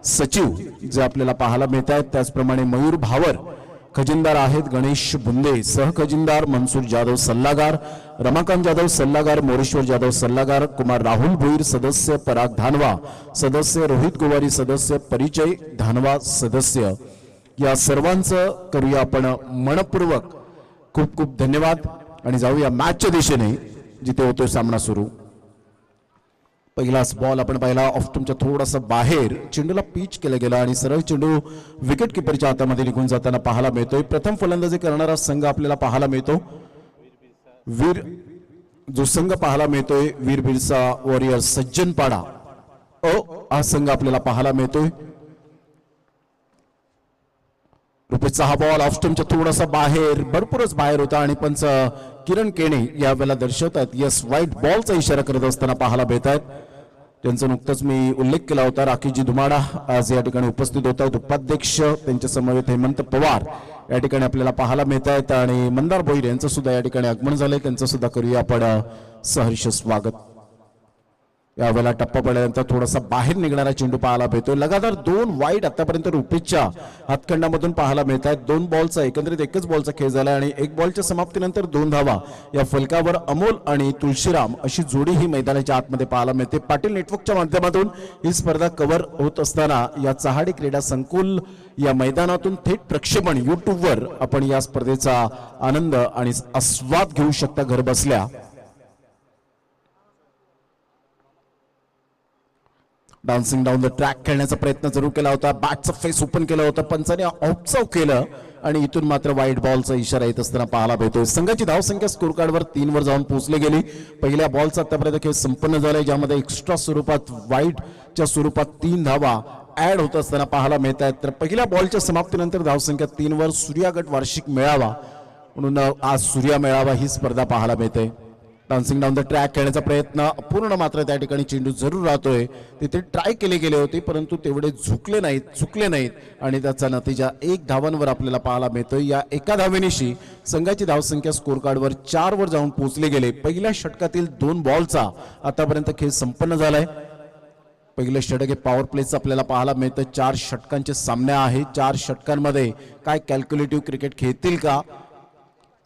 सचिव जे आपल्याला पाहायला मिळत आहेत। त्याचप्रमाणे मयूर भावर खजिनदार आहेत, गणेश बुंदे सहखजिनदार, मनसूर जाधव सल्लागार, रमाकांत जाधव सल्लागार, मोरेश्वर जाधव सल्लागार, कुमार राहुल भोईर सदस्य, पराग धानवा सदस्य, रोहित गोवारी सदस्य, परिचय धानवा सदस्य, या सर्वांचं करूया आपण मनपूर्वक खूप खूप धन्यवाद आणि जाऊया मॅचच्या दिशेने जिथे होतोय सामना सुरू। पहिलाच बॉल आपण पाहिला ऑफ तुमच्या थोडासा बाहेर चेंडूला पिच केला गेला आणि सरळ चेंडू विकेट किपरच्या हातामध्ये निघून जाताना पाहायला मिळतोय। प्रथम फलंदाजी करणारा संघ आपल्याला पाहायला मिळतो वीर, जो संघ पाहायला मिळतोय वीर बिरसा वॉरियर सज्जनपाडा हा संघ आपल्याला पाहायला मिळतोय। रुपयेचा हा बॉल ऑफ स्टंपच्या थोडासा बाहेर, भरपूरच बाहेर होता आणि पंच किरण केणे यावेळेला दर्शवतात यस व्हाईट बॉलचा इशारा करत असताना पाहायला मिळत आहेत। त्यांचा नुकताच मी उल्लेख केला होता, राखीजी धुमाडा आज या ठिकाणी उपस्थित होतात, उपाध्यक्ष त्यांच्या समवेत हेमंत पवार या ठिकाणी आपल्याला पाहायला मिळत आहेत आणि मंदार भोईर यांचं सुद्धा या ठिकाणी आगमन झालंय, त्यांचं सुद्धा करूया आपण सहर्ष स्वागत। यावेळेला टप्पा पडल्यानंतर थोडासा बाहेर निघणारा चेंडू पाहायला मिळतोय। लगातार 2 वाईड आतापर्यंत रुपेशच्या हातखंडामधून पाहायला मिळत आहेत। 2 बॉलचा एकंदरीत एकच बॉलचा खेळ झाला आणि 1 बॉलच्या समाप्तीनंतर 2 धावा या फलकावर अमोल आणि तुळशीराम अशी जोडी ही मैदानाच्या आतमध्ये पाहायला मिळते। पाटील नेटवर्कच्या माध्यमातून ही स्पर्धा कव्हर होत असताना या चहाडी क्रीडा संकुल या मैदानातून थेट प्रक्षेपण यूट्यूबवर आपण या स्पर्धेचा आनंद आणि आस्वाद घेऊ शकता घर बसल्या। डान्सिंग डाऊन द ट्रॅक खेळण्याचा प्रयत्न जरूर केला होता, बॅटचा फेस ओपन केला होता, पंचाने ऑफसाव केलं आणि इथून मात्र वाईट बॉलचा इशारा येत असताना पाहायला मिळतोय। संघाची धावसंख्या स्कोर कार्डवर 3 वर जाऊन पोहोचली गेली। पहिल्या बॉलचा आतापर्यंत खेळ संपन्न झालाय, ज्यामध्ये एक्स्ट्रा स्वरूपात वाईटच्या स्वरूपात 3 धावा ऍड होत असताना पाहायला मिळत आहेत। तर पहिल्या बॉलच्या समाप्तीनंतर धावसंख्या 3 वर सूर्यागट वार्षिक मेळावा म्हणून आज सूर्या मेळावा ही स्पर्धा पाहायला मिळते। डान्सिंग डाऊन द ट्रॅक खेळण्याचा प्रयत्न अपूर्ण मात्र त्या ठिकाणी चेंडू जरूर राहतोय, तिथे ट्राय केले गेले होते परंतु तेवढे चुकले नाहीत आणि त्याचा नतीजा 1 धावांवर आपल्याला पाहायला मिळतोय। या एका धावेनिशी संघाची धावसंख्या स्कोर कार्डवर 4 वर जाऊन पोहोचले गेले। पहिल्या षटकातील 2 बॉलचा आतापर्यंत खेळ संपन्न झालाय। पहिलं षटक हे पॉवर प्लेचं आपल्याला पाहायला मिळतं। 4 षटकांचे सामने आहेत, 4 षटकांमध्ये काय कॅल्क्युलेटिव्ह क्रिकेट खेळतील का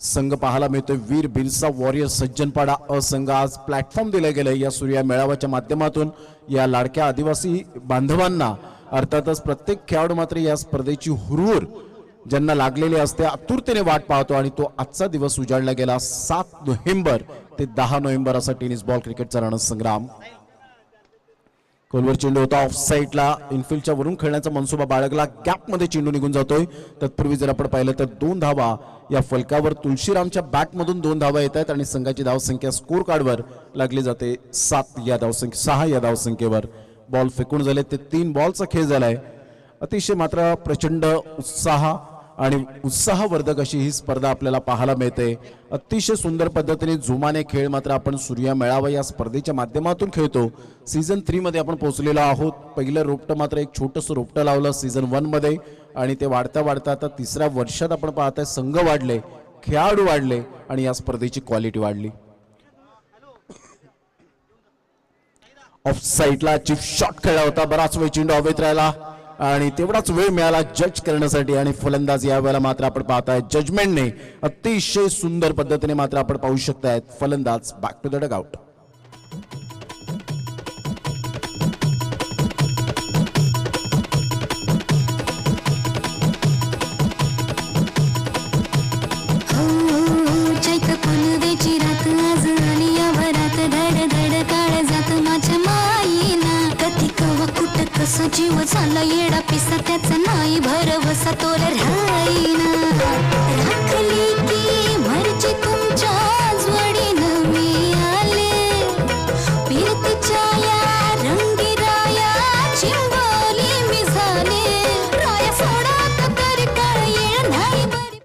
संघ पाहायला मिळतोय। वीर बिरसा वॉरियर सज्जनपाडा असंघ आज प्लॅटफॉर्म दिले गेले या सूर्या मेळाव्याच्या माध्यमातून या लाडक्या आदिवासी बांधवांना। अर्थातच प्रत्येक खेळाडू मात्र या स्पर्धेची हुरहुर ज्यांना लागलेली असते आतुरतेने वाट पाहतो आणि तो आजचा दिवस उजाडला गेला 7 नोव्हेंबर ते 10 नोव्हेंबर असा टेनिस बॉल क्रिकेटचा रणसंग्राम। खोलवर चेंडू होता ऑफ साईडला, इनफिल्डच्या वरून खेळण्याचा मनसुबा बाळगला, गॅप मध्ये चेंडू निघून जातोय। तत्पूर्वी जर आपण पाहिलं तर 2 धावा या फलकावर तुळशीरामच्या बॅटमधून 2 धावा येत आहेत आणि संघाची धावसंख्या स्कोर कार्डवर लागली जाते 6 या धावसंख्येवर। बॉल फेकून झाले ते 3 बॉलचा खेळ झालाय। अतिशय मात्र प्रचंड उत्साह आणि उत्साहवर्धक अशी ही स्पर्धा आपल्याला पाहायला मिळते। अतिशय सुंदर पद्धतीने जुमाने खेळ मात्र आपण सूर्या मेळावा या स्पर्धेच्या माध्यमातून खेळतो। सीझन 3 मध्ये आपण पोहोचलेलो आहोत। पहिलं रोपटं मात्र एक छोटंसं रोपटं लावलं सीझन 1 मध्ये आणि ते वाढता वाढता आता 3ऱ्या वर्षात आपण पाहताय संघ वाढले, खेळाडू वाढले आणि या स्पर्धेची क्वालिटी वाढली। ऑफ साईडला चिप शॉट खेळला होता, बराच वेळ चेंडू हवेत राहिला आणि तेवढाच वेळ मिळाला जज करण्यासाठी आणि फलंदाज यावेळेला मात्र आपण पाहताय जजमेंटने अतिशय सुंदर पद्धतीने मात्र आपण पाहू शकताय फलंदाज बॅक टू द डगआउट। जीव झाला येडा पिसा त्याचा नाही भरवसा तोर राहीना राखली की मर्जी तुमच्या जोडीनं मी आले फिरतीच्या या रंगीराया चिंबोली मी झाले राया सोडा तर काय येळ नाही बरी।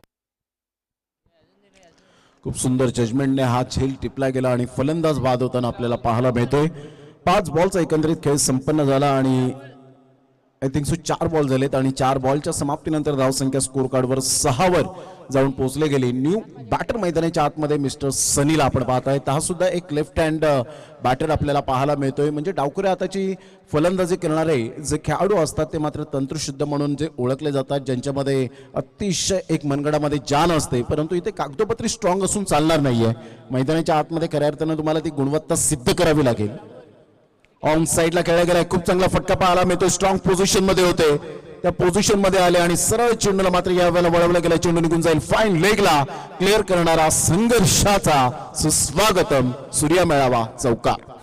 खूप सुंदर जजमेंटने हा झेल टिपला गेला आणि फलंदाज बाद होताना आपल्याला पाहायला मिळतोय। 5 बॉलचा एकंदरीत खेळ संपन्न झाला आणि आय थिंक सो 4 बॉल झालेत आणि 4 बॉलच्या समाप्तीनंतर धावसंख्या स्कोर कार्डवर 6 वर जाऊन पोहोचले गेले. न्यू बॅटर मैदानाच्या आतमध्ये मिस्टर सनीला आपण पाहताय. हा सुद्धा एक लेफ्ट हँड बॅटर आपल्याला पाहायला मिळतोय. म्हणजे डावखुऱ्या हाताची फलंदाजी करणारे जे खेळाडू असतात ते मात्र तंत्रशुद्ध म्हणून जे ओळखले जातात, ज्यांच्यामध्ये अतिशय एक मनगडामध्ये जान असते. परंतु इथे कागदोपत्री स्ट्रॉंग असून चालणार नाहीये. मैदानाच्या आतमध्ये खऱ्या अर्थानं तुम्हाला ती गुणवत्ता सिद्ध करावी लागेल. ऑन साइडला खेळला गेलाय, खूप चांगला फटका पाहायला मिळतो. स्ट्रॉंग पोझिशन मध्ये होते, त्या पोझिशन मध्ये आले आणि सरळ चेंडूला मात्र या वेळेला वळवला गेला. चेंडू निघून जाईल. फाईन लेगला क्लिअर करणारा संघर्षाचा सुस्वागतम. सूर्या मेळावा चौकार.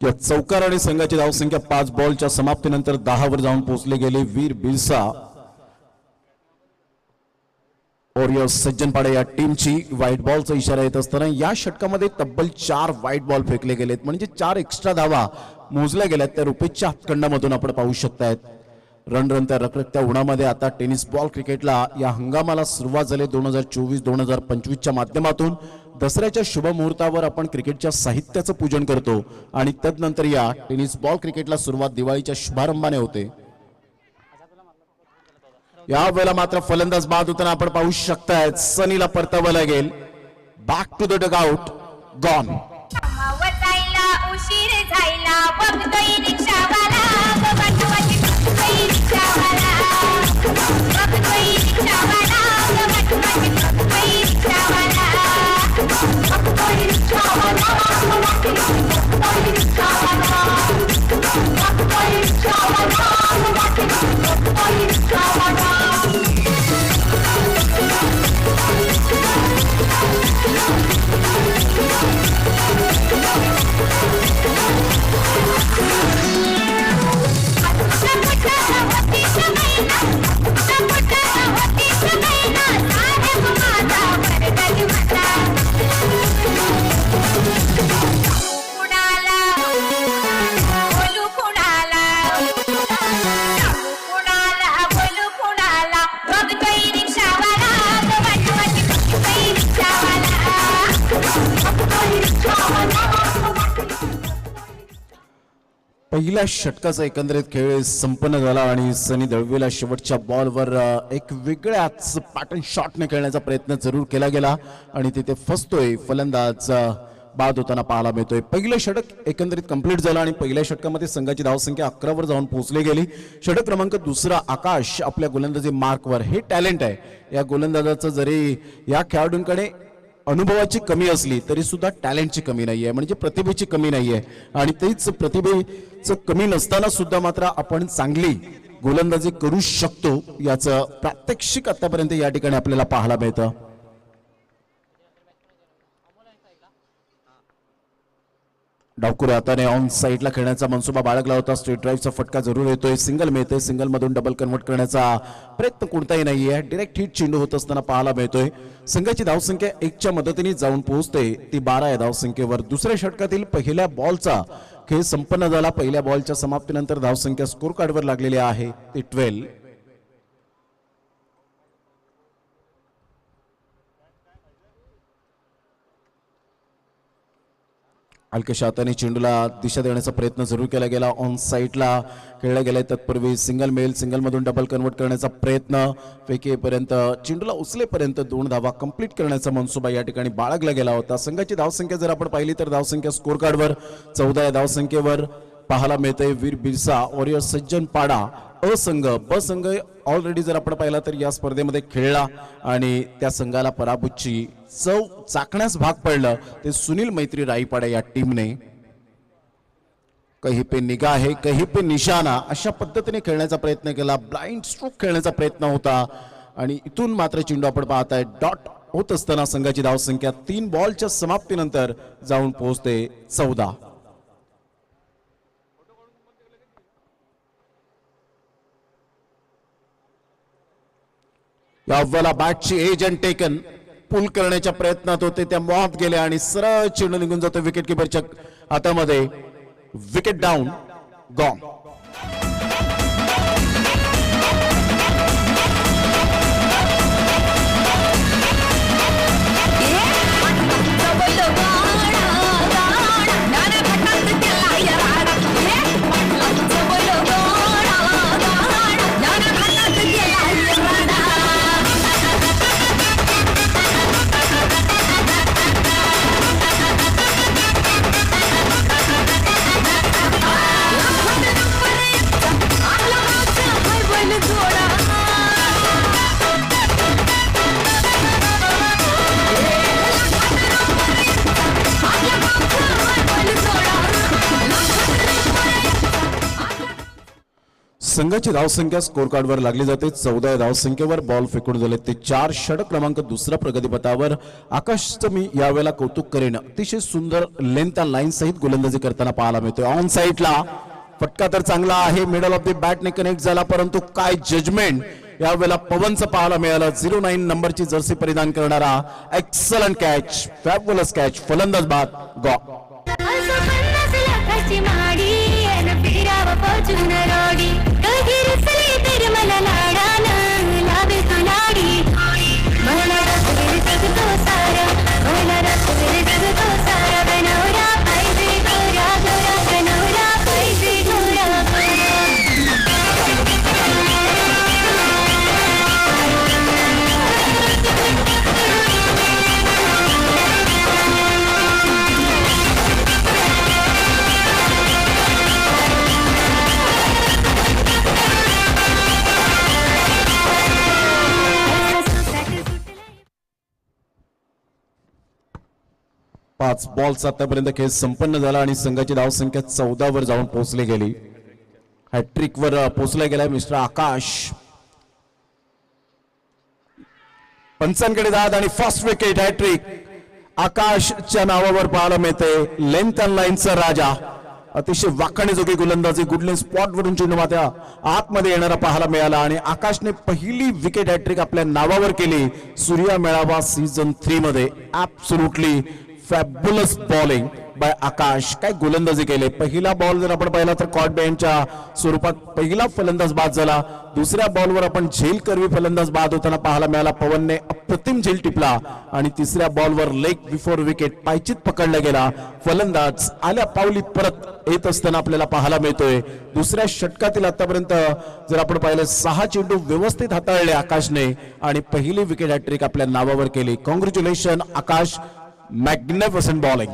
या चौकार आणि संघाची धावसंख्या 5 बॉलच्या समाप्तीनंतर 10 वर जाऊन पोहोचले गेले. वीर बिरसा वॉरियर्स सज्जनपाडे या टीमची व्हाईट बॉलचा इशारा येत असताना या षटकामध्ये तब्बल 4 व्हाईट बॉल फेकले गेलेत. म्हणजे 4 एक्स्ट्रा धावा मोजल्या गेल्यात. त्या रुपेशच्या हातखंडामधून आपण पाहू शकतायत. रणरणत्या रखरखत्या उन्हामध्ये आता टेनिस बॉल क्रिकेटला या हंगामाला सुरुवात झाली. 2024-2025च्या माध्यमातून दसऱ्याच्या शुभ मुहूर्तावर आपण क्रिकेटच्या साहित्याचं पूजन करतो आणि तदनंतर या टेनिस बॉल क्रिकेटला सुरुवात दिवाळीच्या शुभारंभाने होते. या वेळेला मात्र फलंदाज बाद होताना आपण पाहू शकताय. सनीला परतावं लागेल. Back to the dugout. Gone. उशीर झाला बघतोय रिक्षावाला बघतोय रिक्षावाला बघतोय रिक्षावाला बघतोय रिक्षावाला बघतोय रिक्षावाला बघतोय रिक्षावाला बघतोय रिक्षावाला बघतोय रिक्षावाला. पहिल्या षटकाचा एकंदरीत खेळ संपन्न झाला आणि सनी दळवीला शेवटच्या बॉलवर एक वेगळ्याच पॅटर्न शॉटने खेळण्याचा प्रयत्न जरूर केला गेला आणि तिथे फसतोय. फलंदाज बाद होताना पाहायला मिळतोय. पहिलं षटक एकंदरीत कंप्लीट झालं आणि पहिल्या षटकामध्ये संघाची धावसंख्या 11 वर जाऊन पोहोचली गेली. षटक क्रमांक 2 आकाश आपल्या गोलंदाजी मार्कवर. हे टॅलेंट आहे या गोलंदाजाचं. जरी या खेळाडूंकडे अनुभवाची कमी असली तरी सुद्धा टॅलेंटची कमी नाहीये, म्हणजे प्रतिभेची कमी नाहीये. आणि तेच प्रतिभेचं कमी नसताना सुद्धा मात्र आपण चांगली गोलंदाजी करू शकतो याचं प्रात्यक्षिक आतापर्यंत या ठिकाणी आपल्याला पाहायला मिळतं. डावकुरे हाताने ऑन साइडला खेळण्याचा मनसुबा बाळगला होता. स्ट्रेट ड्राईव्हचा फटका जरूर येतोय. सिंगल मिळतोय. सिंगल मधून डबल कन्वर्ट करण्याचा प्रयत्न कोणताही नाहीये. डायरेक्ट हिट चेंडू होत असताना पाहायला मिळतोय. संघाची धावसंख्या 1च्या मदतीने जाऊन पोहोचते ती 12 या धावसंख्येवर. दुसऱ्या षटकातील पहिल्या बॉलचा खेळ संपन्न झाला. पहिल्या बॉलच्या समाप्तीनंतर धावसंख्या स्कोर कार्डवर लागलेली आहे ती 12. हलक्याशा हाताने चेंडूला दिशा देण्याचा प्रयत्न जरूर केला गेला. ऑन साइडला खेळला गेलाय. तत्पूर्वी सिंगल मेल. सिंगल मधून डबल कन्वर्ट करण्याचा प्रयत्न. फेकेपर्यंत चेंडूला उचलेपर्यंत 2 धावा कंप्लीट करण्याचा मनसुबा या ठिकाणी बाळगला गेला होता. संघाची धावसंख्या जर आपण पाहिली तर धावसंख्या स्कोर कार्डवर 14 या धावसंख्येवर पाहायला मिळते. वीर बिरसा वॉरियर सज्जनपाडा अ संघ ब संघ ऑलरेडी जर आपण पाहिला तर या स्पर्धेमध्ये खेळला आणि त्या संघाला पराभूतची चव चाकण्यास भाग पडलं ते सुनील मैत्री राईपाडा या टीमने. कहीं पे निगाह है कहीं पे निशाना अशा पद्धतीने खेळण्याचा प्रयत्न केला. ब्लाइंड स्ट्रोक खेळण्याचा प्रयत्न होता आणि इथून मात्र चेंडू आपण पाहताय डॉट होत असताना संघाची धावसंख्या 3 बॉलच्या समाप्तीनंतर जाऊन पोहोचते 14. या अव्वला बॅटची एज अँड टेकन पूल करण्याच्या प्रयत्नात होते त्या मोहात गेल्या आणि सरळ चेंडू निघून जातो विकेट किपरच्या हातामध्ये. Wicket down, gone. संघाची धावसंख्या स्कोर कार्डवर लागली जाते. 14 धावसंख्येवर बॉल फेकून झाले ते 4. षटक क्रमांक दुसऱ्या प्रगतीपथावर आकाशचं मी यावेळेला कौतुक करेन. अतिशय सुंदर लेंथ आणि लाईन सहित गोलंदाजी करताना पाहायला मिळतोय. ऑन साईडला फटका तर चांगला आहे, मिडल ऑफ द बॅटने कनेक्ट झाला, परंतु काय जजमेंट यावेळेला पवनचं पाहायला मिळालं. 09 नंबरची जर्सी परिधान करणारा एक्सलंट कॅच, फॅबुलस कॅच, फलंदाज बाद, गॉ. असं 50 लाखाची माडी अन फिरावं फॉर्च्युन रोडी कधी रचली तर मला लाडानं लावे तू लाडी मला रात्री जगतो सारा मला रात्री जगतो सारा बनवला पाहिजे गोरा गोरा बनवला पाहिजे गोरा गोरा. पाच बॉल्स आतापर्यंत खेळ संपन्न झाला आणि संघाची धावसंख्या 14 वर जाऊन पोहोचली गेली. हॅट्रिक वर पोहोचला गेलाय मिस्टर आकाश. पंचांकडे दाद आणि फर्स्ट विकेट. हॅट्रिक आकाशच्या नावावर पाहायला मिळते. लेंथ अँड लाईनचा राजा, अतिशय वाकण्याजोगी गोलंदाजी, गुडलेन स्पॉट वरून चेंडू मात्या आतमध्ये येणारा पाहायला मिळाला आणि आकाशने पहिली विकेट हॅट्रिक आपल्या नावावर केली सूर्या मेळावा सीझन 3 मध्ये. ऍब्सोल्युटली फॅब्युलस बॉलिंग बाय आकाश. काय गोलंदाजी केले. पहिला बॉल जर आपण पाहिला तर कॉट बँडच्या स्वरूपात पहिला फलंदाज बाद झाला. दुसऱ्या बॉलवर आपण झेल करवी फलंदाज बाद होताना पाहायला मिळाला. पवनने अप्रतिम झेल टिपला आणि तिसऱ्या बॉलवर लेग बिफोर विकेट पायचीत पकडला गेला. फलंदाज आल्या पावली परत येत असताना आपल्याला पाहायला मिळतोय. दुसऱ्या षटकातील आतापर्यंत जर आपण पाहिलं 6 चेंडू व्यवस्थित हाताळले आकाशने आणि पहिली विकेट हॅट्रिक आपल्या नावावर केली. कॉंग्रॅच्युलेशन आकाश, मॅग्निफिसंट बॉलिंग.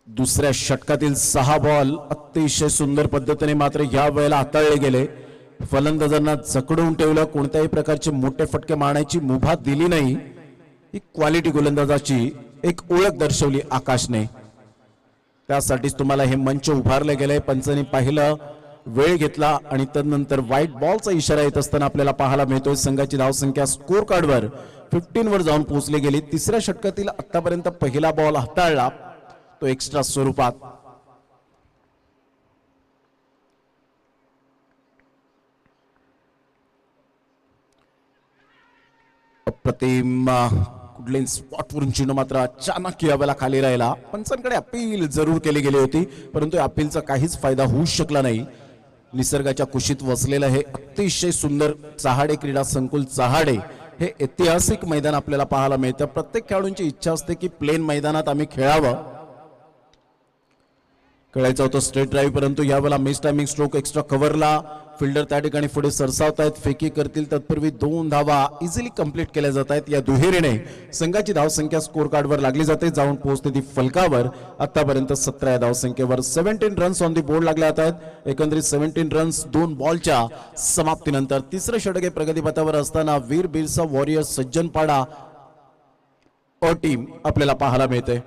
दुसऱ्या षटकातील 6 बॉल अतिशय सुंदर पद्धतीने मात्र या वेळेला हाताळले गेले. फलंदाजांना जकडवून ठेवलं, कोणत्याही प्रकारचे मोठे फटके मारण्याची मुभा दिली नाही. ही क्वालिटी गोलंदाजाची एक ओळख दर्शवली आकाशने. त्यासाठीच तुम्हाला हे मंच उभारले गेले. पंचांनी पाहिलं, वेळ घेतला आणि त्यानंतर व्हाईट बॉलचा इशारा येत असताना आपल्याला पाहायला मिळतोय. संघाची धावसंख्या स्कोर कार्डवर 15 वर जाऊन पोहोचली गेली. तिसऱ्या षटकातील आतापर्यंत पहिला बॉल हाताळला तो एक्स्ट्रा स्वरूपात. अप्रतिम कुठले स्पॉट वरून चेंडू मात्र अचानक यावेळेला खाली राहिला. पंचांकडे अपील जरूर केली गेली होती, परंतु अपीलचा काहीच फायदा होऊ शकला नाही. निसर्गाच्या कुशीत वसलेलं हे अतिशय सुंदर चहाडे क्रीडा संकुल चहाडे हे ऐतिहासिक मैदान आपल्याला पाहायला मिळतं. प्रत्येक खेळाडूंची इच्छा असते की प्लेन मैदानात आम्ही खेळावं. खेळायचं होतं स्ट्रेट ड्राईव्ह, परंतु यावेळेला मिस टायमिंग स्ट्रोक एक्स्ट्रा कव्हरला फिल्डर त्या ठिकाणी पुढे सरसावत आहेत. फेकी करतील तत्पूर्वी 2 धावा इझिली कंप्लीट केल्या जात आहेत. या दुहेरीने संघाची धावसंख्या स्कोर कार्डवर लागली जाते, जाऊन पोहोचते ती फलकावर. आतापर्यंत 17 या धावसंख्येवर 17 रन्स ऑन दी बोर्ड लागले जात आहेत. एकंदरीत 17 रन्स 2 बॉलच्या समाप्तीनंतर. तिसरं षटक हे प्रगतीपथावर असताना वीर बिरसा वॉरियर सज्जनपाडा अ टीम आपल्याला पाहायला मिळते.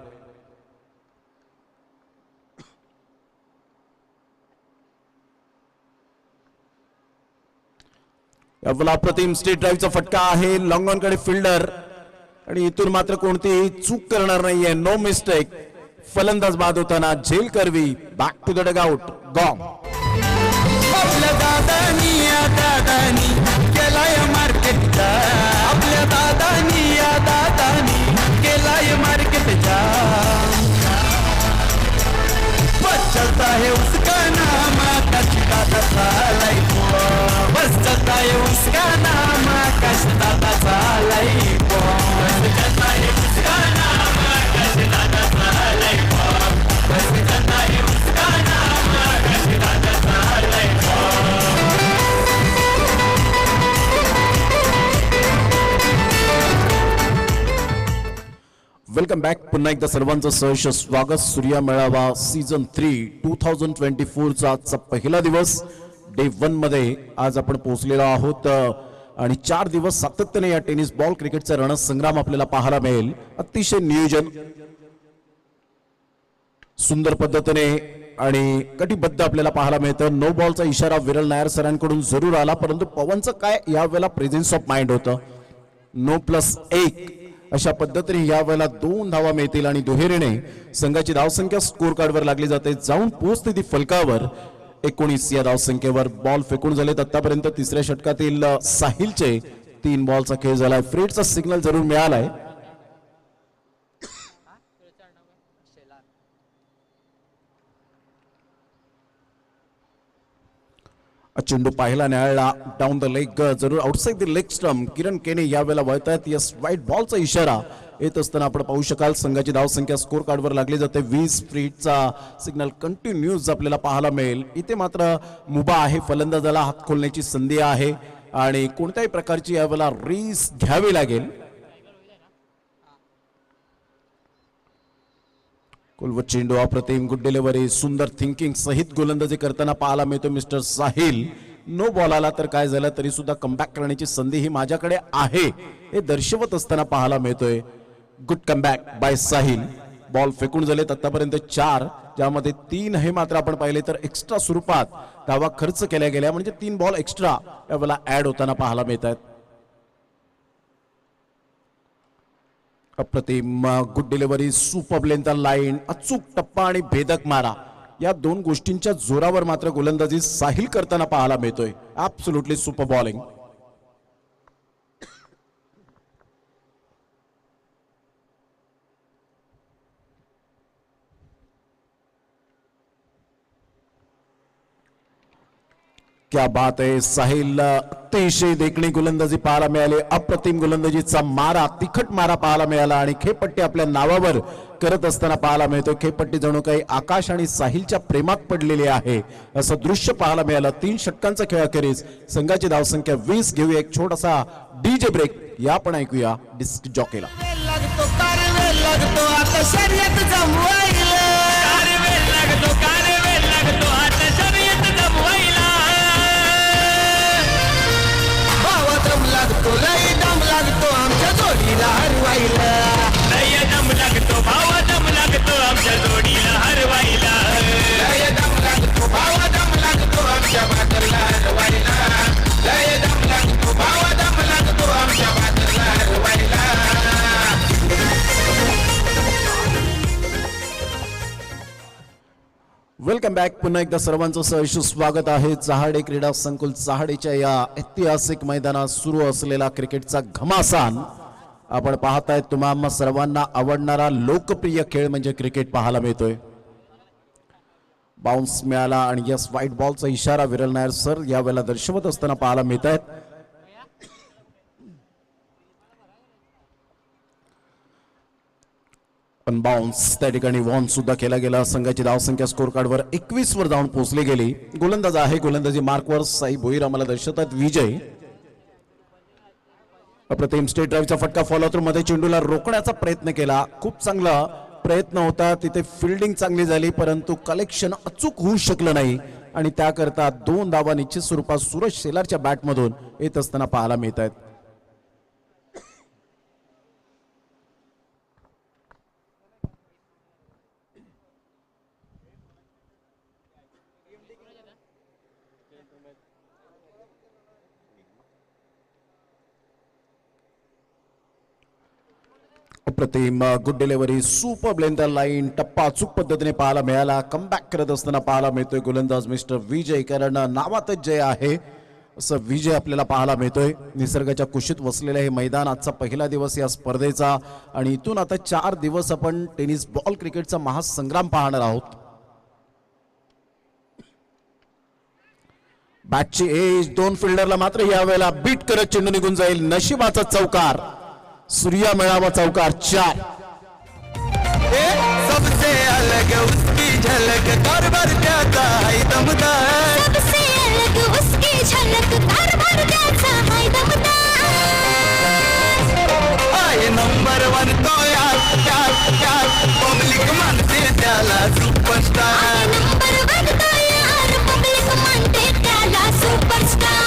अप्रतिम स्ट्रेट ड्राईव्हचा फटका आहे. लॉंग ऑन कडे फिल्डर आणि इथून मात्र कोणतीही चूक करणार नाहीये. No mistake. फलंदाज बाद होताना झेल करवी back to the dugout gone. आपल्या दादानी या दादानी केलाय मार्केटचा, आपल्या दादानी या दादानी केलाय मार्केटचा. बस चलता है उसका नाम आकाश दादा झालाय, बस चलता है उसका नाम आकाश दादा झालाय, बस चलता है उसका नाम आकाश दादा झालाय, बस चलता है उसका नाम आकाश दादा झालाय. Welcome back. पुन्हा एकदा सर्वांचं सहर्ष स्वागत. सूर्या मेळावा सीझन 3 2024 चा आजचा पहिला दिवस डे 1 मध्ये आज आपण पोहोचलेलो आहोत आणि 4 दिवस सातत्याने या टेनिस बॉल क्रिकेटचा रणसंग्राम आपल्याला पाहायला मिळेल. अतिशय नियोजन सुंदर पद्धतीने आणि कटिबद्ध आपल्याला पाहायला मिळतं. नो बॉलचा इशारा विरल नायर सरांकडून जरूर आला, परंतु पवनचं काय यावेळेला प्रेझेन्स ऑफ माइंड होतं. नो +1 अशा पद्धतीने यावेळेला 2 धावा मिळतील आणि दुहेरीने संघाची धावसंख्या स्कोर कार्डवर लागली जाते. जाऊन पोहोचते ती फलकावर 19 या धावसंख्येवर. बॉल फेकून झालेत आतापर्यंत. तिसऱ्या षटकातील साहिलचे 3 बॉलचा खेळ झालाय. फ्रेडचा सिग्नल जरूर मिळालाय. चेंडू पाहिला न्यायाला डाऊन द लेग, जरूर आउटसाइड द लेग स्टंप. किरण केने यावेळेला वळतायत. यस, वाईट बॉलचा इशारा येत असताना आपण पाहू शकाल. संघाची धावसंख्या स्कोर कार्डवर लागली जाते. 20 फ्रीटचा सिग्नल कंटिन्यूज आपल्याला पाहायला मिळेल. इथे मात्र मुबा आहे, फलंदाजाला हात खोलण्याची संधी आहे आणि कोणत्याही प्रकारची यावेळेला रिस्क घ्यावी लागेल. कुलवत चेंडू अप्रतिम, गुड डिलिव्हरी, सुंदर थिंकिंग सहित गोलंदाजी करताना पाहायला मिळतो मिस्टर साहिल. नो बॉल आला तर काय झालं तरी सुद्धा कमबॅक करण्याची संधी ही माझ्याकडे आहे हे दर्शवत असताना पाहायला मिळतोय. Good comeback by Sahil. Ball फेकून झालेत आतापर्यंत 4, ज्यामध्ये 3 हे मात्र आपण पाहिले तर एक्स्ट्रा स्वरूपात धावा खर्च केल्या गेल्या, म्हणजे 3 बॉल एक्स्ट्रा यावेळेला ऍड होताना पाहायला मिळत आहेत. अप्रतिम, good delivery, super length line, अचूक टप्पा आणि भेदक मारा या 2 गोष्टींच्या जोरावर मात्र गोलंदाजी साहिल करताना पाहायला मिळतोय. Absolutely super bowling. क्या बात आहे. साहिल अतिशय देखणी गोलंदाजी पाहायला मिळाली. अप्रतिम गोलंदाजीचा मारा, तिखट मारा पाहायला मिळाला आणि खेळपट्टी आपल्या नावावर करत असताना पाहायला मिळतो. खेळपट्टी जणू काही आकाश आणि साहिलच्या प्रेमात पडलेली आहे असं दृश्य पाहायला मिळालं. 3 षटकांचा खेळ अखेरीस संघाची धावसंख्या 20. घेऊया एक छोटासा डीजे ब्रेक. या पण ऐकूया डिस्क जॉकीला. लागतो कारवेल लागतो आता शर्यत जमवायला, कारवेल लागतो आता शर्यत जमवायला. भावा दम लागतो, लय दम लागतो आमच्या जोडीला हरवायला, लय दम लागतो भावा दम लागतो आमच्या जोडीला हरवायला, लय दम लागतो भावा दम लागतो आमच्या बाजूला हरवायला, लय दम लागतो भावा दम लागतो आमच्या बाजूला हरवायला. Welcome back. पुन्हा एकदा सर्वांचं सहर्ष स्वागत आहे. चहाडे क्रीडा संकुल चहाडेच्या या ऐतिहासिक मैदानात सुरू असलेला क्रिकेटचा घमासान आपण पाहताय. तुम्हा सर्वांना आवडणारा लोकप्रिय खेळ म्हणजे क्रिकेट पाहायला मिळतोय. बाउन्स मिळाला आणि यस, व्हाईट बॉलचा इशारा विरल नायर सर यावेळेला दर्शवत असताना पाहायला मिळत आहेत. पण बाउन्स त्या ठिकाणी वॉन सुद्धा केला गेला. संघाची धावसंख्या स्कोर कार्डवर 21 वर जाऊन पोहोचली गेली. गोलंदाज आहे, गोलंदाजी मार्कवर साई भोईर आम्हाला दर्शवतात. विजय अप्रतिम स्टेट ड्राईव्हचा फटका फॉलो थ्रू मध्ये चेंडूला रोखण्याचा प्रयत्न केला. खूप चांगला प्रयत्न होता. तिथे फिल्डिंग चांगली झाली, परंतु कलेक्शन अचूक होऊ शकलं नाही आणि त्याकरता 2 धावा निश्चित स्वरूपात सूरज शेलारच्या बॅटमधून येत असताना पाहायला मिळत आहेत. अप्रतिम good delivery super blender line टप्पा अचूक पद्धतीने पाहायला मिळाला. कमबॅक करत असताना पाहायला मिळतोय गोलंदाज मिस्टर विजय, कारण नावातच जय आहे असं विजय आपल्याला पाहायला मिळतोय. निसर्गाच्या कुशीत वसलेलं हे मैदान. आजचा पहिला दिवस या स्पर्धेचा आणि इथून आता 4 दिवस आपण टेनिस बॉल क्रिकेटचा महासंग्राम पाहणार आहोत. बॅटची एज 2 फिल्डरला मात्र यावेळेला बीट करत चेंडू निघून जाईल. नशिबाचा चौकार, सूर्या मेळावा चौकार 4. सबसे अलग उसकी झलक कारभार त्याचा है दमदार. सबसे अलग उसकी झलक कारभार त्याचा है दमदार. आहे नंबर 1 तो यार यार यार पब्लिक म्हणते त्याला सुपरस्टार. नंबर 1 तो यार पब्लिक म्हणते त्याला सुपरस्टार.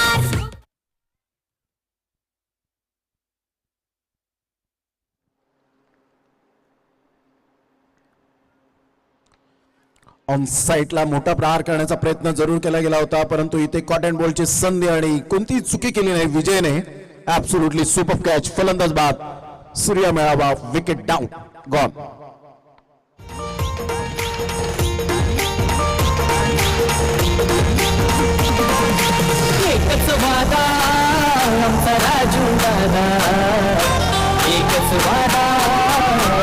ऑन साईडला मोठा प्रहार करण्याचा प्रयत्न जरूर केला गेला होता, परंतु इथे कॉटन बॉलची संधी आणि कोणतीही चुकी केली नाही विजयने. ऍब्सोल्युटली सुपर कॅच, फलंदाज बाद, सूर्या मेळावा, विकेट डाऊन, गॉन. एकच वादा आमचा राजू दादा, एकच वादा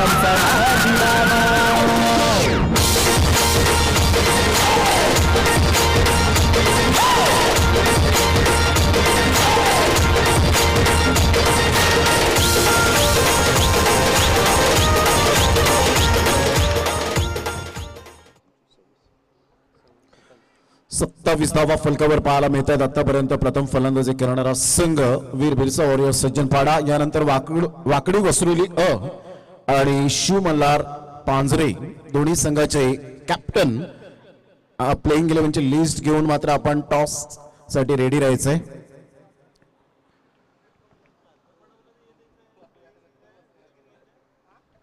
आमचा राजू दादा. सत्तावीस धावा फलकावर पाहायला मिळतात आतापर्यंत. प्रथम फलंदाजी करणारा संघ वीर बिरसा वॉरियर सज्जनपाडा, यानंतर वाकडी वसरुली आणि शिव मल्हार पांजरे दोन्ही संघाचे कॅप्टन. प्लेइंग 11ची लिस्ट घेऊन मात्र आपण टॉस साठी रेडी राहायचंय.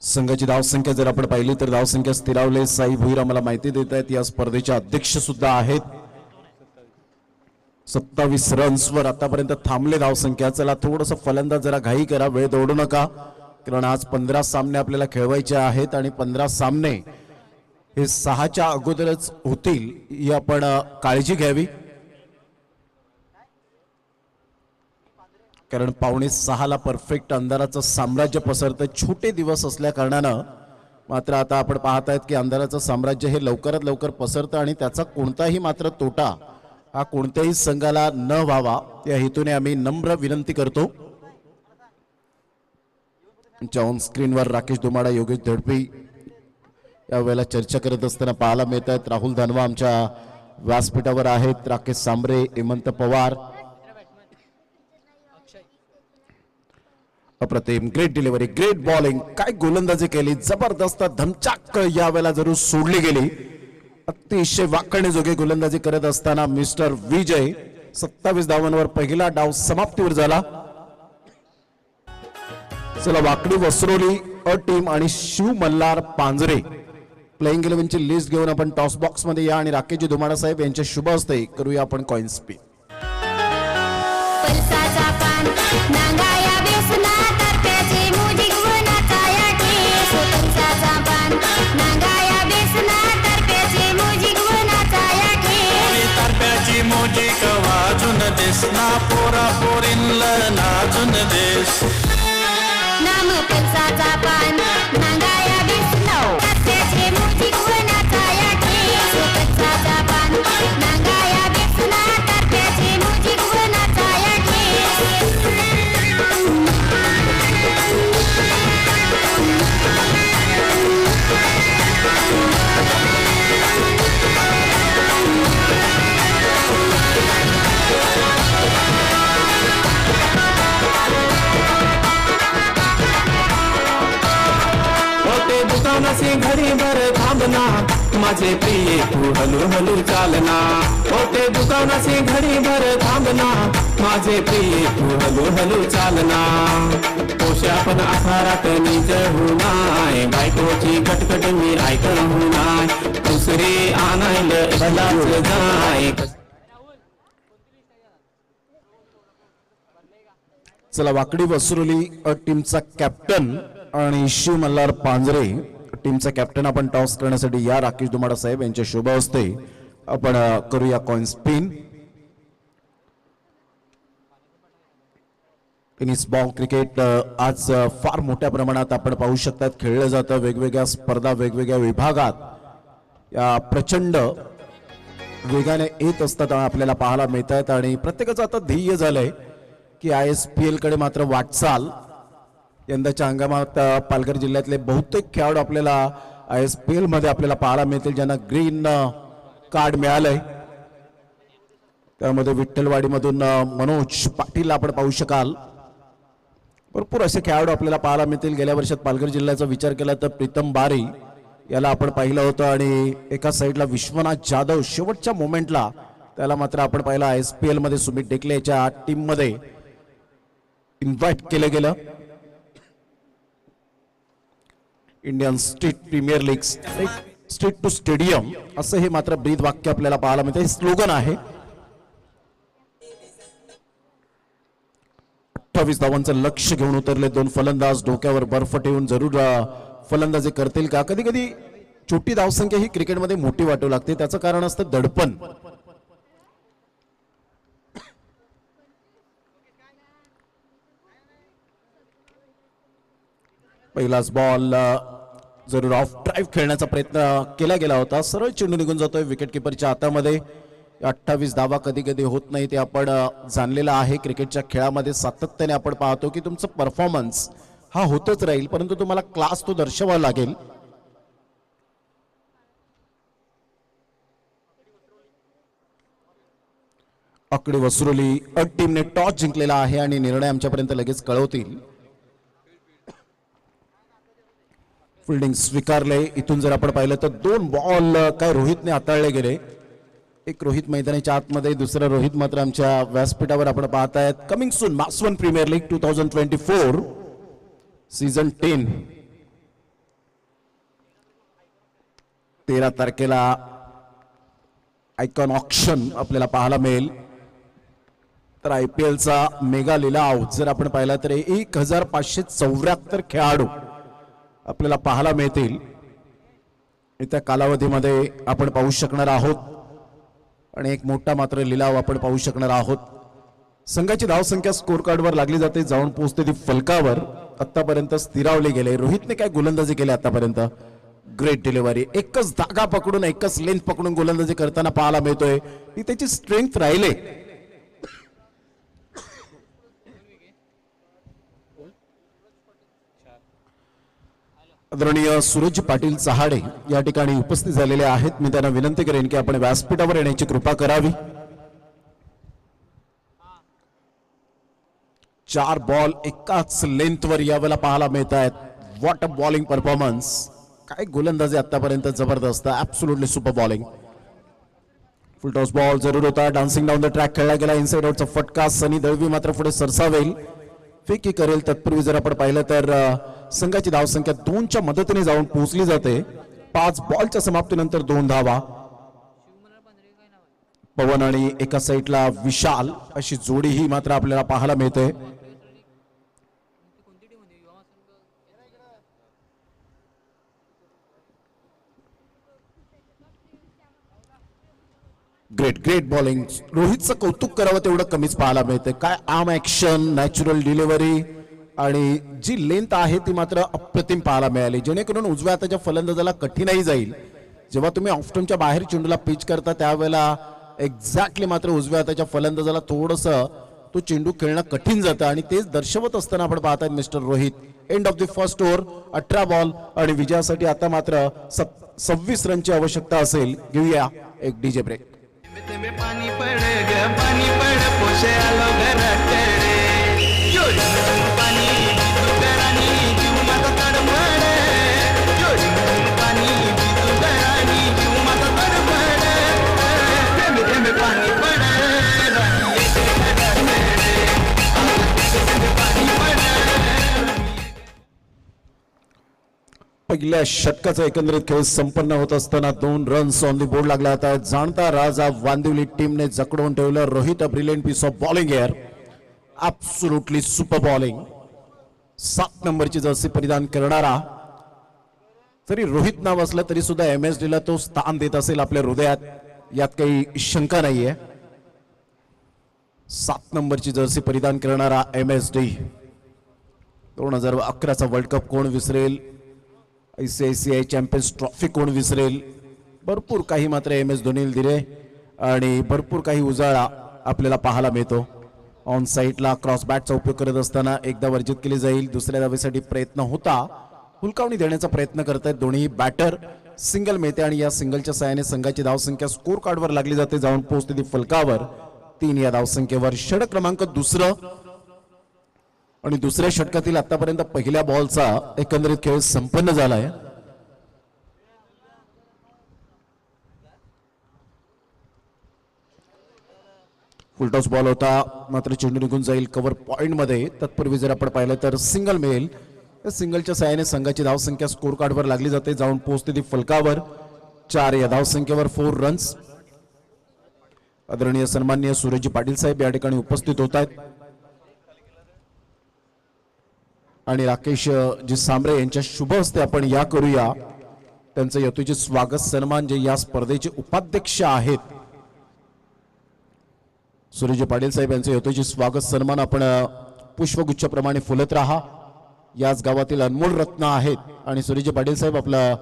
संघाची धावसंख्या जर आपण पाहिली तर धावसंख्या स्थिरावले. साई भुईर आम्हाला माहिती देत आहेत, या स्पर्धेचे अध्यक्ष सुद्धा आहेत. 27 रन्सवर आतापर्यंत थांबले धावसंख्या. चला थोडस फलंदाज जरा घाई करा, वेळ दौडू नका, कारण आज 15 सामने आपल्याला खेळवायचे आहेत आणि 15 सामने हे 6च्या अगोदरच होतील, ही आपण काळजी घ्यावी. कारण 5:45 परफेक्ट अंधाराचं साम्राज्य पसरतं. छोटे दिवस असल्या कारणानं मात्र आता आपण पाहत आहेत की अंधाराचं साम्राज्य हे लवकरात लवकर पसरतं आणि त्याचा कोणताही मात्र तोटा हा कोणत्याही संघाला न व्हावा, या हेतूने आम्ही नम्र विनंती करतो. ऑन स्क्रीनवर राकेश दुमाडा, योगेश धडपी यावेळेला चर्चा करत असताना पाहायला मिळत आहेत. राहुल धनवा आमच्या व्यासपीठावर आहेत, राकेश सांबरे, हेमंत पवार. अप्रतिम, ग्रेट डिलिव्हरी, ग्रेट बॉलिंग, काय गोलंदाजी केली, जबरदस्त धमचाक यावेळेला जरूर सोडली गेली. अतिशय वाकण्याजोगे गोलंदाजी करत असताना मिस्टर विजय 27 धावांवर पहिला डाव समाप्तीवर झाला. चला वाकडी वसरोली टीम आणि शिव मल्हार पांजरे प्लेइंग 11ची लिस्ट घेऊन आपण टॉस बॉक्स मध्ये या आणि राकेशजी धुमाडा साहेब यांच्या शुभ हस्ते करूया आपण कॉइन स्पिन. पल्साचा पान नांगाया व्यसना तरप्याचे मुजी गुणाचा या ठेस. पल्साचा पान नांगाया व्यसना तरप्याचे मुजी गुणाचा या ठेस. तारप्याची मोजी वाजून देस ना, पोरा पोरींला नाचून देस. नाम पल्साचा पान नांगाया व्यसना तरप्याचे मुजी गुणाचा या ठेस. पल्साचा पान नांगाया व्यसना तरप्याचे मुजी गुणाचा या ठेस. होते दुकानाची घडी भर थांबना, माझे प्रिय तू हलू हलू चालना. होते दुकानाची घडी भर थांबना, माझे प्रिय तू हलू हलू चालना. पोशा पण आहारात निज होणार, बायकोची कटकट मी ऐकण होणार. दुसरी आणायला भलाच जाय. चला वाकडी वसरुली टीमचा कॅप्टन आणि शिव मल्हार पांजरे टीमचा कॅप्टन आपण टॉस करण्यासाठी या राकेश दुमाडा साहेब यांच्या शुभ हस्ते आपण करूया coin spin. Tennis ball cricket आज फार मोठ्या प्रमाणात आपण पाहू शकतात खेळलं जातं. वेगवेगळ्या स्पर्धा वेगवेगळ्या विभागात या प्रचंड वेगाने येत असतात आपल्याला पाहायला मिळत आहेत आणि प्रत्येकाचं आता ध्येय झालंय की ISPL कडे मात्र वाटचाल. यंदाच्या हंगामात पालघर जिल्ह्यातले बहुतेक खेळाडू आपल्याला ISPL मध्ये आपल्याला पाहायला मिळतील ज्यांना ग्रीन कार्ड मिळालंय. त्यामध्ये विठ्ठलवाडीमधून मनोज पाटील आपण पाहू शकाल. भरपूर असे खेळाडू आपल्याला पाहायला मिळतील. गेल्या वर्षात पालघर जिल्ह्याचा विचार केला तर प्रीतम बारी याला आपण पाहिलं होतं आणि एका साईडला विश्वनाथ जाधव शेवटच्या मोमेंटला त्याला मात्र आपण पाहिलं ISPL मध्ये सुमित डेकले याच्या टीम मध्ये इन्व्हाइट केलं गेलं. Indian street premier league street to stadium असं हे मात्र ब्रीद वाक्य आपल्याला पाहायला मिळतं. हे स्लोगन आहे. 28 धावांचं लक्ष घेऊन उतरले दोन फलंदाज. डोक्यावर बर्फ ठेवून जरूर फलंदाजी करतील का. कधी कधी छोटी धावसंख्या ही क्रिकेटमध्ये मोठी वाटू लागते. त्याचं कारण असतं दडपण. पहिलाच बॉल जरूर ऑफ ड्राईव्ह खेळण्याचा प्रयत्न केला गेला होता. सरळ चेंडू निघून जातोय विकेट किपरच्या हातामध्ये. 28 धावा कधी कधी होत नाही ते आपण जाणलेलं आहे. क्रिकेटच्या खेळामध्ये सातत्याने आपण पाहतो की तुमचं परफॉर्मन्स हा होतच राहील परंतु तुम्हाला क्लास तो दर्शवावा लागेल. आकडे वसुली टीमने टॉस जिंकलेला आहे आणि निर्णय आमच्यापर्यंत लगेच कळवतील. फिल्डिंग स्वीकारले. इथून जर आपण पाहिलं तर दोन बॉल काय रोहितने हाताळले गेले. एक रोहित मैदानाच्या आतमध्ये दुसरा रोहित मात्र आमच्या व्यासपीठावर आपण पाहतायत. Coming soon mass one premier league 2024 season 10. 13 तारखेला आयकॉन ऑक्शन आपल्याला पाहायला मिळेल. तर IPL चा मेगा लिलाव जर आपण पाहिला तर 1574 खेळाडू आपल्याला पाहायला मिळतील. त्या कालावधीमध्ये आपण पाहू शकणार आहोत आणि एक मोठा मात्र लिलाव आपण पाहू शकणार आहोत. संघाची धावसंख्या स्कोर कार्डवर लागली जाते जाऊन पोहोचते ती फलकावर. आतापर्यंत स्थिरावले गेले. रोहितने काय गोलंदाजी केली आतापर्यंत. Great delivery. एकच धागा पकडून एकच लेंथ पकडून गोलंदाजी करताना पाहायला मिळतोय. ही त्याची स्ट्रेंथ राहिले. आदरणीय सूरज पाटील चहाडे या ठिकाणी उपस्थित झालेले आहेत. मी त्यांना विनंती करेन की आपण व्यासपीठावर येण्याची कृपा करावी. 4 बॉल एकाच लेंथवर यावेळेला पाहायला मिळत आहेत. What a bowling performance. काय गोलंदाजी आतापर्यंत जबरदस्त. Absolutely super bowling. फुल टॉस बॉल जरूर होता. डान्सिंग डाऊन द ट्रॅक खेळला गेला. इनसाइड आउटचा फटका. सनी दळवी मात्र पुढे सरसावेल. फेकी करेल. तत्पूर्वी जर आपण पाहिलं तर संघाची धावसंख्या 2च्या मदतीने जाऊन पोहोचली जाते. 5 बॉलच्या समाप्तीनंतर 2 धावा. पवन आणि एका साईडला विशाल अशी जोडी ही मात्र आपल्याला पाहायला मिळते. Great bowling. रोहितचं कौतुक करावं तेवढं कमीच पाहायला मिळतं. काय आर्म ऍक्शन, नॅचरल डिलिव्हरी आणि जी लेंथ आहे ती मात्र अप्रतिम पाहायला मिळाली. जेणेकरून उजव्या हाताच्या फलंदाजाला कठीणही जाईल. जेव्हा तुम्ही ऑफस्टंपच्या बाहेर चेंडूला पिच करता त्यावेळेला एक्झॅक्टली मात्र उजव्या हाताच्या फलंदाजाला थोडंसं तो चेंडू खेळणं कठीण जातं आणि तेच दर्शवत असताना आपण पाहतात mister Rohit. End of the first over. 18 ball आणि विजयासाठी आता मात्र 26 रनची आवश्यकता असेल. घेऊया एक डीजे ब्रेक. पाणी पड ग पाणी पड पोशे आलो घरात रे. जोडी पाणी बिजुगरानी जीव माझा तडफड. जोडी पाणी बिजुगरानी जीव माझा तडफड. थेंबे थेंबे पाणी पड राणी येते घरात रे. थेंबे पाणी पड. पहिल्या षटकाचा एकंदरीत खेळ संपन्न होत असताना 2 रन्स ऑन दी बोर्ड लागला होता. जाणता राजा वांदिवली टीमने जकडवून ठेवलं. Rohit a brilliant piece of bowling here. Absolutely super bowling. 7 नंबरची जर्सी परिधान करणारा, जरी रोहित नाव असलं तरी सुद्धा MSD ला तो स्थान देत असेल आपल्या हृदयात, यात काही शंका नाहीये. 7 नंबरची जर्सी परिधान करणारा MSD. 2011चा वर्ल्ड कप कोण विसरेल, ICICI चॅम्पियन्स ट्रॉफी कोण विसरेल. भरपूर काही मात्र MS धोनीला दिले आणि भरपूर काही उजाळा आपल्याला पाहायला मिळतो. ऑन साईडला क्रॉस बॅटचा उपयोग करत असताना एकदा वर्जित केली जाईल, दुसऱ्या धावेसाठी प्रयत्न होता, हुलकावणी देण्याचा प्रयत्न करतायत दोन्ही बॅटर. सिंगल मिळते आणि या सिंगलच्या साहाय्याने संघाची धावसंख्या स्कोर कार्डवर लागली जाते, जाऊन पोहोचते ती फलकावर 3 या धावसंख्येवर. षटक क्रमांक दुसरं आणि दुसऱ्या षटकातील आतापर्यंत पहिल्या बॉलचा एकंदरीत खेळ संपन्न झालाय. फुलटॉस बॉल होता, मात्र चेंडू निघून जाईल कव्हर पॉइंट मध्ये. तत्पूर्वी जर आपण पाहिलं तर सिंगल मिळेल. त्या सिंगलच्या साहाय्याने संघाची धावसंख्या स्कोर कार्डवर लागली जाते, जाऊन पोहोचते ती फलकावर 4 या धावसंख्येवर 4 रन्स. आदरणीय सन्माननीय सूरजजी पाटील साहेब या ठिकाणी उपस्थित होत आहेत आणि राकेश जी सांबरे यांच्या शुभ हस्ते आपण या करूया. त्यांचं यथोचित स्वागत सन्मान, जे या स्पर्धेचे उपाध्यक्ष आहेत, सूरजजी पाटील साहेब यांचं यथोचित स्वागत सन्मान आपण पुष्पगुच्छाप्रमाणे फुलत राहा. याच गावातील अनमोल रत्न आहेत आणि सूरजजी पाटील साहेब आपलं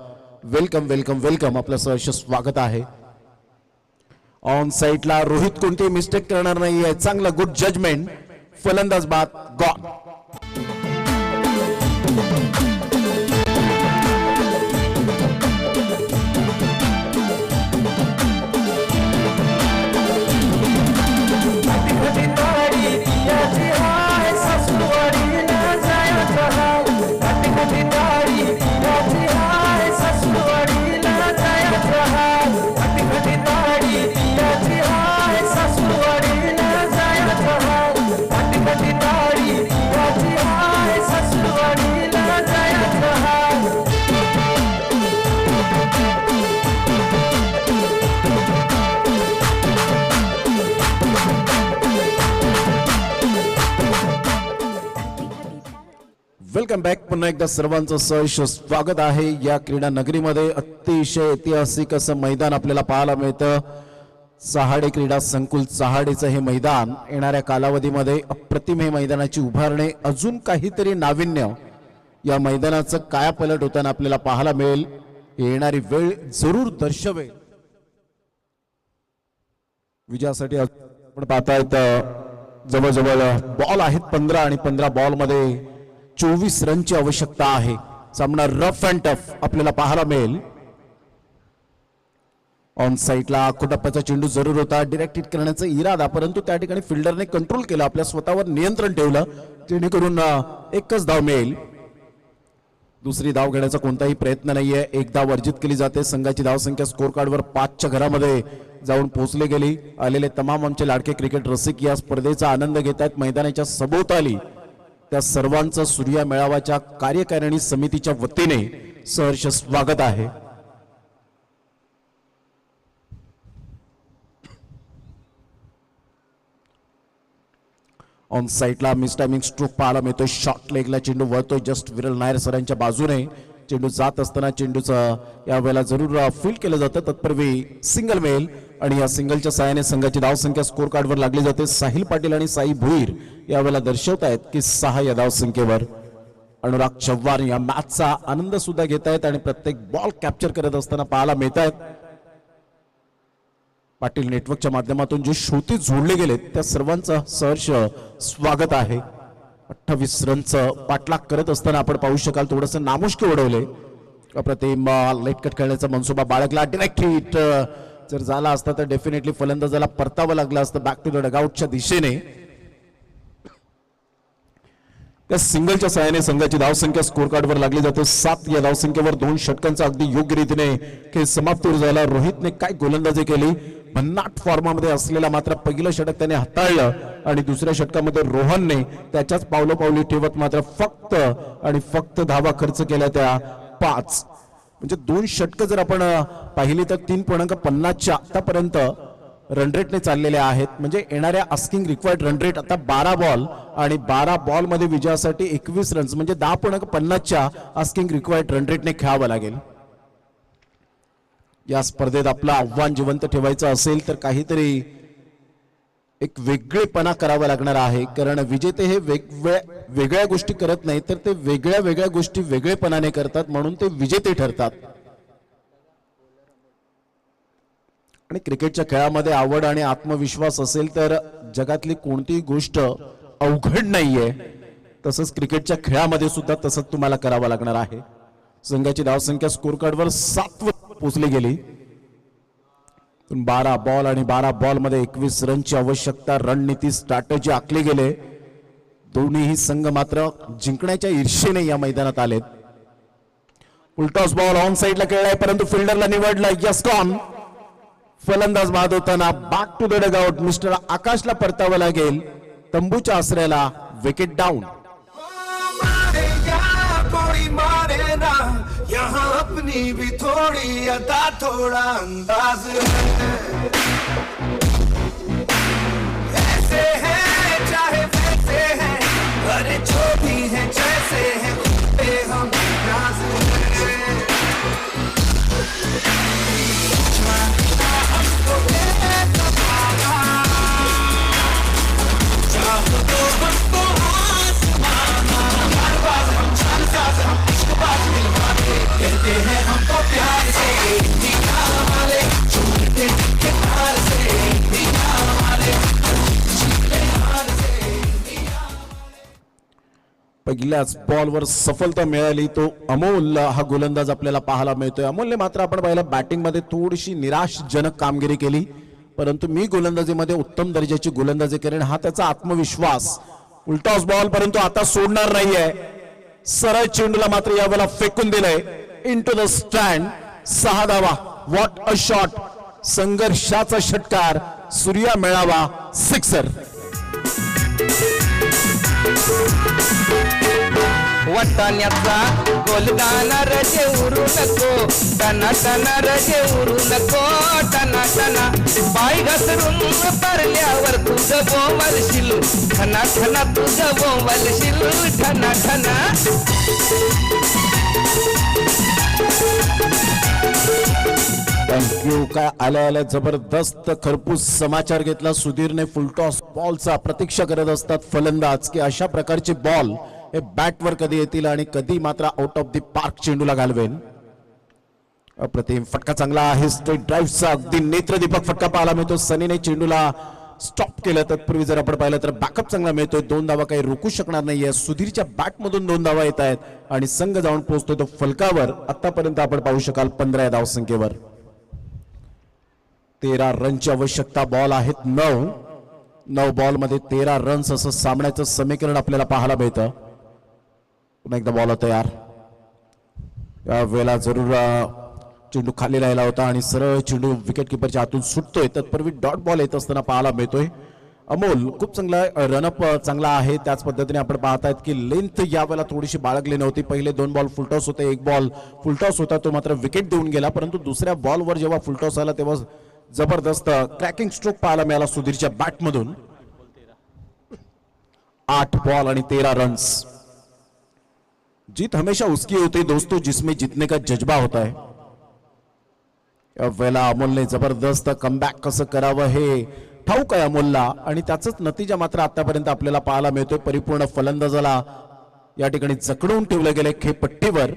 वेलकम वेलकम वेलकम, आपलं सहर्ष स्वागत आहे. ऑन साईडला रोहित कोणतीही मिस्टेक करणार नाहीये, चांगला गुड जजमेंट. फलंदाज बाद गॉन. Welcome back. पुन्हा एकदा सर्वांचं सहर्ष स्वागत आहे या क्रीडा नगरीमध्ये. अतिशय ऐतिहासिक असं मैदान आपल्याला पाहायला मिळतं. चहाडे क्रीडा संकुल चहाडेचं हे मैदान येणाऱ्या कालावधीमध्ये अप्रतिम हे मैदानाची उभारणी, अजून काहीतरी नाविन्य या मैदानाचं कायापलट होताना आपल्याला पाहायला मिळेल. येणारी वेळ जरूर दर्शवेल. विजयासाठी आपण पाहतायत जवळजवळ बॉल आहेत 15 आणि 15 बॉल मध्ये 24 रनची आवश्यकता आहे. सामना रफ अँड टफ आपल्याला पाहायला मिळेल. ऑन साईडला कुटप्पाचा चेंडू जरूर होता, डिरेक्ट हिट करण्याचा इरादा, परंतु त्या ठिकाणी फिल्डरने कंट्रोल केला, आपल्या स्वतःवर नियंत्रण ठेवलं, जेणेकरून एकच धाव मिळेल. दुसरी धाव घेण्याचा कोणताही प्रयत्न नाहीये. एक धाव वर्जित केली जाते. संघाची धावसंख्या स्कोर कार्डवर 5च्या घरामध्ये जाऊन पोहोचले गेली. आलेले तमाम आमचे लाडके क्रिकेट रसिक या स्पर्धेचा आनंद घेत आहेत. मैदानाच्या सभोवताली त्या सर्वांचं सूर्या मेळाव्याच्या कार्यकारिणी समितीच्या वतीने सहर्ष स्वागत आहे. ऑन साईडला मिस टायमिंग स्ट्रोक पाहायला मिळतोय. शॉर्ट लेगला चेंडू वळतोय जस्ट विरल नायर सरांच्या बाजूने. चेंडू जात असताना चेंडूचं यावेळेला जरूर फील्ड केलं जातं. तत्पूर्वी सिंगल मिळेल आणि या सिंगलच्या साहाय्याने संघाची धावसंख्या स्कोर कार्डवर लागली जाते. साहिल पाटील आणि साई भुईर यावेळेला दर्शवतायत की 6 या धावसंख्येवर. अनुराग चव्हाण या मॅचचा आनंद सुद्धा घेत आहेत आणि प्रत्येक बॉल कॅप्चर करत असताना पाहायला मिळत आहेत. पाटील नेटवर्कच्या माध्यमातून जे श्रोते जोडले गेलेत त्या सर्वांचं सहर्ष स्वागत आहे. 28 रनचं पाठलाग करत असताना आपण पाहू शकाल थोडंसं नामुष्की उडवले. अप्रतिम लेट कट खेळण्याचा मनसुबा बाळगला. डायरेक्ट हिट जर झाला असता तर डेफिनेटली फलंदाजाला परतावं लागलं असतं बॅक टू द डगआउटच्या दिशेने. त्या सिंगलच्या सहाय्याने संघाची धावसंख्या स्कोर कार्डवर लागली जाते. 7 या धावसंख्येवर 2 षटकांचा अगदी योग्य रीतीने खेळ समाप्त झाला. रोहितने काय गोलंदाजी केली. भन्नाट फॉर्मामध्ये असलेला मात्र पहिलं षटक त्याने हाताळलं आणि दुसऱ्या षटकामध्ये रोहनने त्याच्याच पावलोपावली ठेवत मात्र फक्त आणि फक्त धावा खर्च केल्या त्या 5. म्हणजे 2 षटकं जर आपण पाहिली तर 3.50च्या आतापर्यंत रन रेटने चाललेले आहेत. म्हणजे येणाऱ्या आस्किंग रिक्वायर्ड रन रेट आता 12 बॉल आणि 12 बॉल मध्ये विजयासाठी 21 रन्स म्हणजे 10.50च्या आस्किंग रिक्वायर्ड रन रेटने खेळावं लागेल. या स्पर्धेत आपलं आव्हान जिवंत ठेवायचं असेल तर काहीतरी एक वेगळेपणा करावा लागणार आहे. कारण विजेते हे वेगळ्या गोष्टी करत नाही तर ते वेगळ्या वेगळ्या गोष्टी वेगळेपणाने करतात, म्हणून ते विजेते ठरतात. आणि क्रिकेटच्या खेळामध्ये आवड आणि आत्मविश्वास असेल तर जगातली कोणतीही गोष्ट अवघड नाहीये. तसंच क्रिकेटच्या खेळामध्ये सुद्धा तसंच तुम्हाला करावं लागणार आहे. संघाची धावसंख्या स्कोर कार्डवर 7 वर पोहोचली गेली. 12 बॉल आणि 12 बॉल मध्ये 21 रनची आवश्यकता. रणनीती स्ट्रॅटेजी आखली गेले. दोन्हीही संघ मात्र जिंकण्याच्या ईर्षेने या मैदानात आलेत. उलटॉस बॉल ऑन साइडला खेळलाय परंतु फिल्डरला निवडला. यस्कॉन फलंदाज बाद होताना back to the dugout. Mister आकाशला परतावं लागेल. तंबूच्या आसऱ्याला विकेट डाऊन. मारे या कोई मारे ना, यहाँ अपनी भी थोड़ी अदा थोड़ा अंदाज है. ऐसे हैं चाहे वैसे हैं, अरे जो भी हैं जैसे हैं उन पे हम नाज हैं. हमको ये सवाला, चाहो तो हमको आसमाना. हर बात हम जानसाज, हम इश्क बात दिलवाते, कहते हैं हमको प्यार से दीना वाले, झूमते के तार से दीना वाले, झूमते हार से दीना. पहिल्याच बॉलवर सफलता मिळाली. तो अमोल हा गोलंदाज आपल्याला पाहायला मिळतोय. अमोलने मात्र आपण पाहिलं बॅटिंग मध्ये थोडीशी निराशजनक कामगिरी केली, परंतु मी गोलंदाजीमध्ये उत्तम दर्जाची गोलंदाजी करेन हा त्याचा आत्मविश्वास. उलटॉस बॉल परंतु आता सोडणार नाहीये. सरळ चेंडूला मात्र यावेळेला फेकून दिलंय इनटू द स्टँड. 6 धावा. What a shot. संघर्षाचा षटकार. सूर्या मेळावा. सिक्सर. वाटाण्याचा गोलदाना रजे उरू नको, टना टना रजे उरू नको, टना टना. पाय घसरून परल्यावर तुझं बोंबलशील, ठना ठना तुझं बोंबलशील, ठना ठना. थँक्यू. काय आल्या आल्या जबरदस्त खरपूस समाचार घेतला सुधीरने. फुलटॉस बॉलचा प्रतीक्षा करत असतात फलंदाज की अशा प्रकारचे बॉल हे बॅटवर कधी येतील आणि कधी मात्र आउट ऑफ द पार्क चेंडूला घालवेल. अप्रतिम फटका चांगला आहे. स्ट्रेट ड्राईव्हचा अगदी नेत्रदीपक फटका पाहायला मिळतो. सनीने चेंडूला स्टॉप केलं. तत्पूर्वी जर आपण पाहिलं तर बॅकअप चांगला मिळतोय. 2 धावा काही रोखू शकणार नाहीये. सुधीरच्या बॅटमधून 2 धावा येत आहेत आणि संघ जाऊन पोहोचतोय तो फलकावर. आतापर्यंत आपण पाहू शकाल 15 या धावसंख्येवर. 13 रनची आवश्यकता. बॉल आहेत 9 बॉल मध्ये 13 रन्स असं सामन्याचं समीकरण आपल्याला पाहायला मिळतं. पुन्हा एकदा बॉल तयार. या वेळेला जरूर चेंडू खाली राहिला होता आणि सरळ चेंडू विकेट किपरच्या हातून सुटतोय. तत्पूर्वी डॉट बॉल येत असताना पाहायला मिळतोय. अमोल खूप चांगला रनअप चांगला आहे. त्याच पद्धतीने आपण पाहतायत की लेंथ यावेळेला थोडीशी बाळगली नव्हती. पहिले 2 बॉल फुलटॉस होते. 1 बॉल फुलटॉस होता तो मात्र विकेट देऊन गेला, परंतु दुसऱ्या बॉलवर जेव्हा फुलटॉस आला तेव्हा जबरदस्त क्रॅकिंग स्ट्रोक पाहायला मिळाला सुधीरच्या बॅटमधून. 8 बॉल आणि 13 रन्स. जीत हमेशा उसकी होती दोस्तों जिसमें जीतने का जज्बा होता है. या वेळेला अमोलने जबरदस्त कमबॅक कसं करावं हे ठाऊक आहे अमोलला आणि त्याचाच नतीजा मात्र आतापर्यंत आपल्याला पाहायला मिळतोय. परिपूर्ण फलंदाजाला या ठिकाणी जखडून ठेवले गेले खेळपट्टीवर.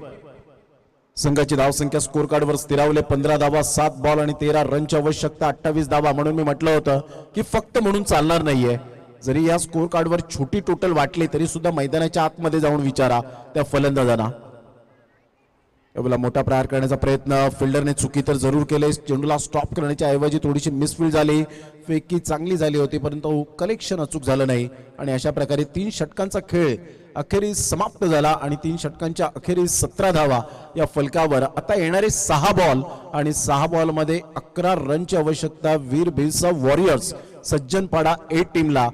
संघाची धावसंख्या स्कोर कार्डवर स्थिरावले. 15 धावा. 7 बॉल आणि 13 रनची आवश्यकता. 28 धावा. म्हणून मी म्हटलं होतं की फक्त म्हणून चालणार नाहीये. जरी या स्कोर कार्डवर छोटी टोटल वाटली तरी सुद्धा मैदानाच्या आतमध्ये जाऊन विचारा त्या फलंदाजांना. यावेळेला मोठा प्रहार करण्याचा प्रयत्न फिल्डरने चुकी तर जरूर केले. चेंडूला स्टॉप करण्याच्या ऐवजी थोडीशी मिसफील्ड झाली. फेकी चांगली झाली होती परंतु कलेक्शन अचूक झालं नाही आणि अशा प्रकारे 3 षटकांचा खेळ अखेरीस समाप्त झाला आणि 3 षटकांच्या अखेरीस 17 धावा या फलकावर. आता येणारे 6 बॉल आणि 6 बॉल मध्ये 11 रनची आवश्यकता. वीर भिलसा वॉरियर्स सज्जनपाडा A टीमला.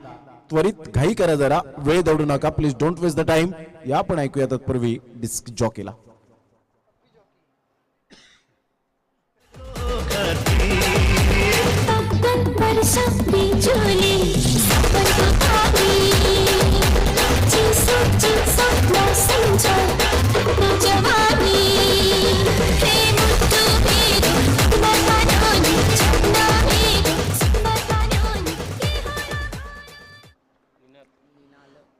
त्वरित घाई करा, जरा वेळ दौडू नका please. Don't waste the time. या पण ऐकूया तत्पूर्वी डिस्क जॉकीला. पगन पर शब्दी चोली सपन को खाली चीसो चीसो नो समझो नो जवानी हे मुट्टू मेरो बरबादोनी चन्ना मेरो बरबादोनी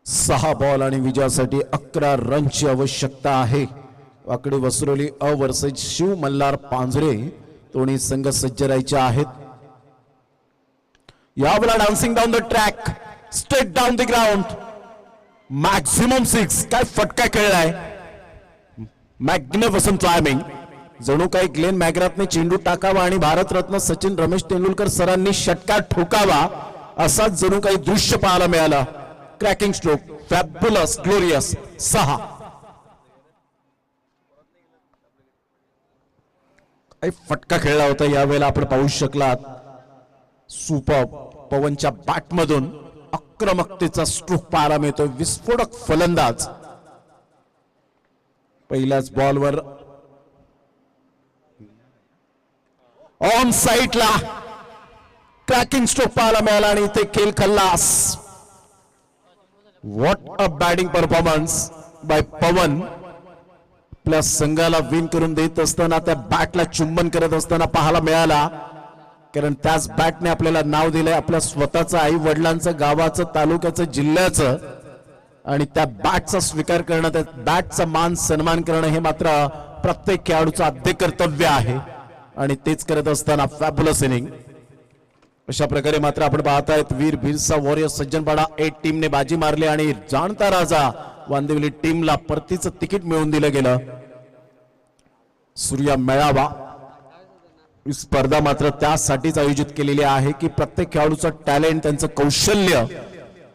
6 बॉल आणि विजयासाठी 11 रनची आवश्यकता आहे. वाकडी वसरोली अ वर्सेस शिव मल्हार पांझरे दोन्ही संघ सज्ज राहायचे आहेत. यावेळेला dancing down the track straight down the ground maximum 6. काय फटका खेळलाय, मॅग्निफिसंट टायमिंग. जणू काही ग्लेन मॅग्राथने चेंडू टाकावा आणि भारतरत्न सचिन रमेश तेंडुलकर सरांनी षटकार ठोकावा असाच जणू काही दृश्य पाहायला मिळालं. Cracking stroke, fabulous, glorious. 6 फटका खेळला होता यावेळेला आपण पाहू शकलात. सुपर पवनच्या बॅटमधून आक्रमकतेचा स्ट्रोक पाहायला मिळतोय. विस्फोटक फलंदाज पहिल्याच बॉलवर ऑन साईडला क्रॅकिंग स्ट्रोक पाहायला मिळाला आणि इथे खेळ खल्लास. What a batting performance by Pawan. आपल्या संघाला विन करून देत असताना त्या बॅटला चुंबन करत असताना पाहायला मिळाला. कारण त्याच बॅटने आपल्याला नाव दिलंय आपल्या स्वतःचं, आई वडिलांचं, गावाचं, तालुक्याचं, जिल्ह्याचं. आणि त्या बॅटचा स्वीकार करणं, त्या बॅटचा मान सन्मान करणं हे मात्र प्रत्येक खेळाडूचं आद्य कर्तव्य आहे. आणि तेच करत असताना फॅब्युलस इनिंग. अशा प्रकारे मात्र आपण पाहतायत वीर बिरसा वॉरियर सज्जनपाडा 8 टीमने बाजी मारली आणि जाणता राजा वांदिवली टीमला परतीचं तिकीट मिळवून दिलं गेलं. सूर्या मेळावा ही स्पर्धा मात्र त्यासाठीच आयोजित केलेली आहे की प्रत्येक खेळाडूचं टॅलेंट, त्यांचं कौशल्य